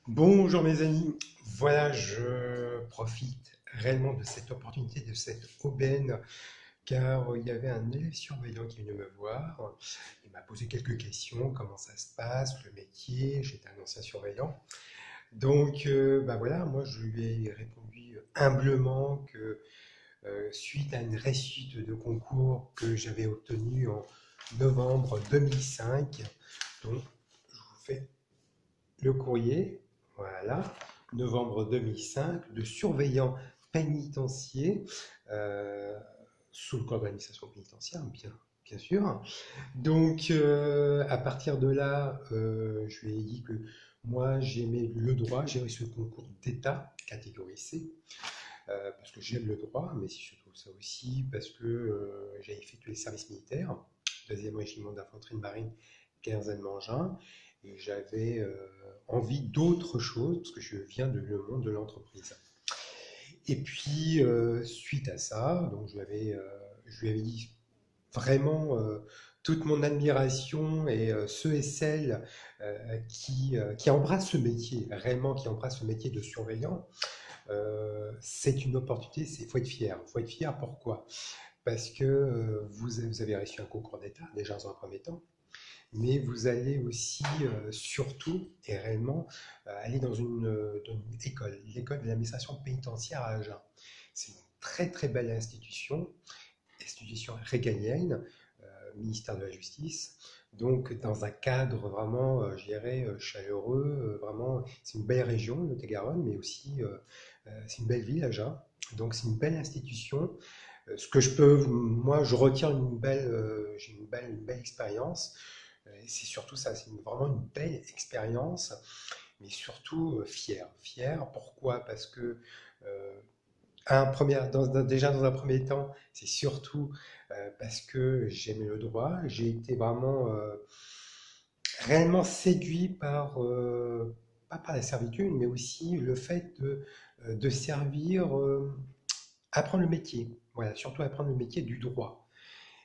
Bonjour mes amis, voilà, je profite réellement de cette opportunité, de cette aubaine, car il y avait un élève surveillant qui est venu me voir. Il m'a posé quelques questions, comment ça se passe, le métier, j'étais un ancien surveillant. Donc, voilà, moi je lui ai répondu humblement que suite à une réussite de concours que j'avais obtenu en novembre 2005, donc je vous fais le courrier, voilà, novembre 2005, de surveillant pénitentiaire euh, sous le code de l'administration pénitentiaire, bien sûr. Donc, à partir de là, je lui ai dit que moi, j'aimais le droit, j'ai reçu le concours d'État, catégorie C, parce que j'aime le droit, mais surtout ça aussi parce que j'ai effectué les services militaires, deuxième régiment d'infanterie de marine, Quinzaine-Mangin, et j'avais envie d'autre chose, parce que je viens de le monde de l'entreprise. Et puis, suite à ça, donc je lui avais dit vraiment toute mon admiration et ceux et celles qui embrassent ce métier, réellement qui embrassent ce métier de surveillant, c'est une opportunité, il faut être fier. Il faut être fier, pourquoi? Parce que vous avez reçu un concours d'État, déjà dans un premier temps, mais vous allez aussi, surtout et réellement, aller dans une école, l'école de l'administration pénitentiaire à Agen. C'est une très très belle institution, institution régalienne, ministère de la Justice. Donc, dans un cadre vraiment, je dirais, chaleureux, vraiment, c'est une belle région, le Lot-et-Garonne, mais aussi, c'est une belle ville, Agen. Donc, c'est une belle institution. Ce que je peux, moi, je retiens j'ai une belle expérience. C'est surtout ça, c'est vraiment une belle expérience, mais surtout fier. Fier, pourquoi? Parce que déjà dans un premier temps, c'est surtout parce que j'aimais le droit. J'ai été vraiment réellement séduit pas par la servitude, mais aussi le fait de servir, apprendre le métier. Voilà, surtout apprendre le métier du droit.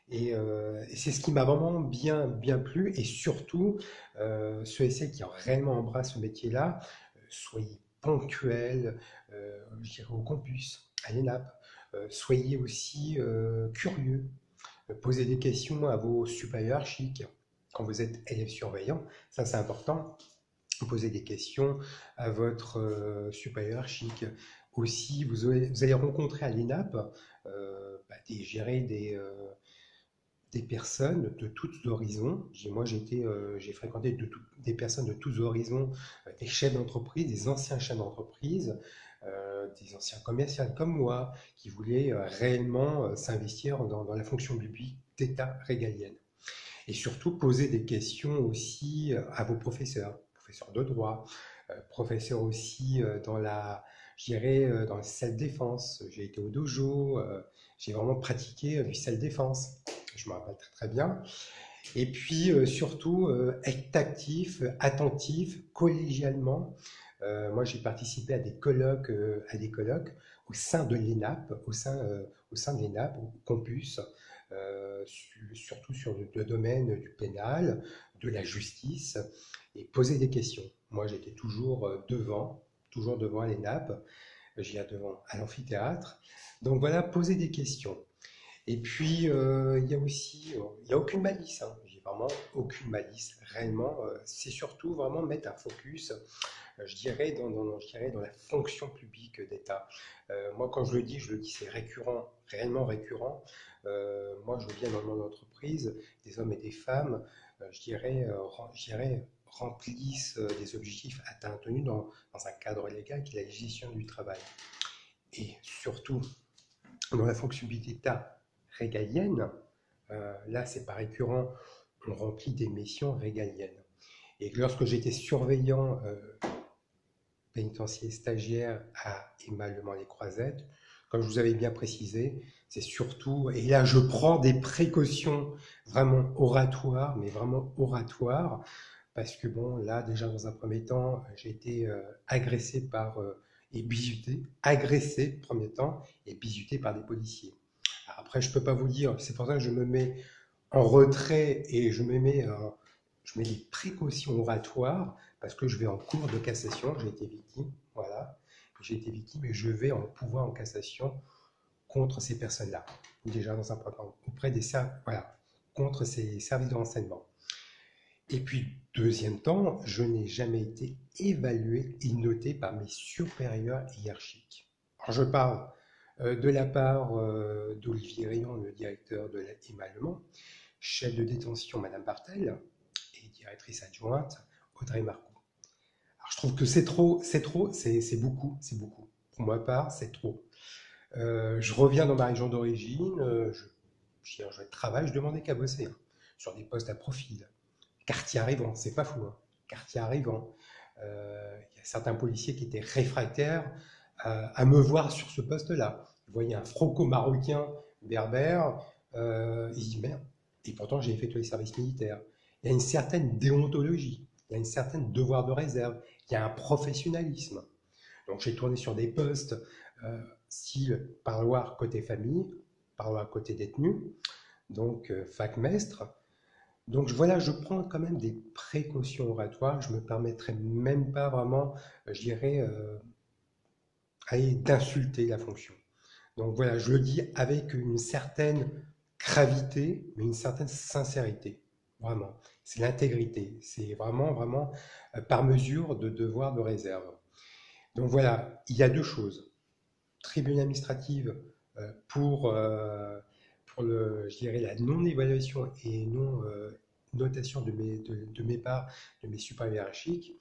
Et c'est ce qui m'a vraiment bien plu. Et surtout, ceux et celles qui ont réellement embrassé ce métier-là, soyez ponctuels, je dirais au campus, à l'ENAP. Soyez aussi curieux. Posez des questions à vos supérieurs hiérarchiques. Quand vous êtes élève surveillant, ça c'est important. Posez des questions à votre supérieur hiérarchique. Aussi, vous allez rencontrer à l'ENAP gérer des personnes de tous horizons. J'ai fréquenté des personnes de tous horizons, des chefs d'entreprise, des anciens chefs d'entreprise, des anciens commerciaux comme moi, qui voulaient réellement s'investir dans la fonction publique d'État régalienne. Et surtout poser des questions aussi à vos professeurs, professeurs de droit, professeurs aussi je dirais, dans la self-défense. J'ai été au dojo, j'ai vraiment pratiqué du self-défense. Je me rappelle très très bien. Et puis surtout, être actif, attentif, collégialement. Moi, j'ai participé à des colloques au sein de l'ENAP, au sein de l'ENAP, au campus, surtout sur le domaine du pénal, de la justice, et poser des questions. Moi, j'étais toujours devant l'ENAP, j'y ai devant à l'amphithéâtre. Donc voilà, poser des questions. Et puis, il y a aussi, il n'y a aucune malice, hein. J'ai vraiment aucune malice, réellement. C'est surtout vraiment mettre un focus, je dirais, je dirais, dans la fonction publique d'État. Moi, quand je le dis, c'est récurrent, réellement récurrent. Moi, je viens dans le monde de l'entreprise, des hommes et des femmes, je dirais, remplissent des objectifs atteints tenus dans un cadre légal qui est la législation du travail. Et surtout, dans la fonction publique d'État régalienne, là, c'est pas récurrent, on remplit des missions régaliennes. Et lorsque j'étais surveillant pénitencier stagiaire à Émalement-les-Croisettes, comme je vous avais bien précisé, c'est surtout, et là je prends des précautions vraiment oratoires, mais vraiment oratoires, parce que bon, là déjà dans un premier temps, j'ai été agressé et bizuté, agressé premier temps, et bizuté par des policiers. Alors après, je peux pas vous dire, c'est pour ça que je me mets en retrait et je mets des précautions oratoires, parce que je vais en cours de cassation, j'ai été victime, voilà, j'ai été victime et je vais en pouvoir en cassation contre ces personnes-là, déjà dans un premier temps, auprès des voilà, contre ces services de renseignement. Et puis, deuxième temps, je n'ai jamais été évalué et noté par mes supérieurs hiérarchiques. Alors, je parle de la part d'Olivier Rayon, le directeur de la Allemand, chef de détention Madame Bartel et directrice adjointe Audrey Marcoux. Alors, je trouve que c'est beaucoup, c'est beaucoup. Pour ma part, c'est trop. Je reviens dans ma région d'origine, je travaille, je demandais qu'à bosser sur des postes à profil. Quartier arrivant, c'est pas fou, hein. Quartier arrivant. Il y a certains policiers qui étaient réfractaires à me voir sur ce poste-là. Ils voyaient un franco-marocain berbère, ils disent merde. Et pourtant, j'ai effectué les services militaires. Il y a une certaine déontologie, il y a une certaine devoir de réserve, il y a un professionnalisme. Donc, j'ai tourné sur des postes style parloir côté famille, parloir côté détenu, donc fac-mestre. Donc voilà, je prends quand même des précautions oratoires. Je me permettrai même pas vraiment, je dirais, d'insulter la fonction. Donc voilà, je le dis avec une certaine gravité, mais une certaine sincérité. Vraiment, c'est l'intégrité. C'est vraiment, vraiment par mesure de devoir de réserve. Donc voilà, il y a deux choses. Tribune administrative pour je dirais, la non-évaluation et non-notation de mes parts, de mes supérieurs hiérarchiques,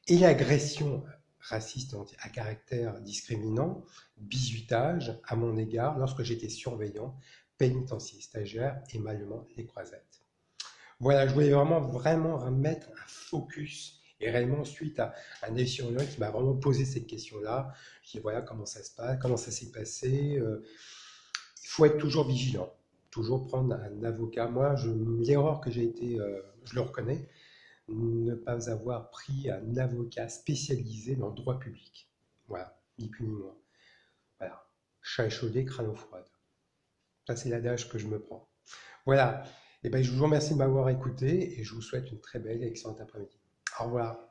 et l'agression raciste à caractère discriminant, bizutage à mon égard lorsque j'étais surveillant, pénitencier, stagiaire et malement les croisettes. Voilà, je voulais vraiment remettre un focus et réellement suite à un échantillon qui m'a vraiment posé cette question-là. Je dis voilà comment ça se passe, comment ça s'est passé. Il faut être toujours vigilant, toujours prendre un avocat. Moi, l'erreur que j'ai été, je le reconnais, ne pas avoir pris un avocat spécialisé dans le droit public. Voilà, ni plus ni moins. Voilà, chat échaudé, crâne froide. Ça, c'est l'adage que je me prends. Voilà. Et ben, je vous remercie de m'avoir écouté et je vous souhaite une très belle et excellente après-midi. Au revoir.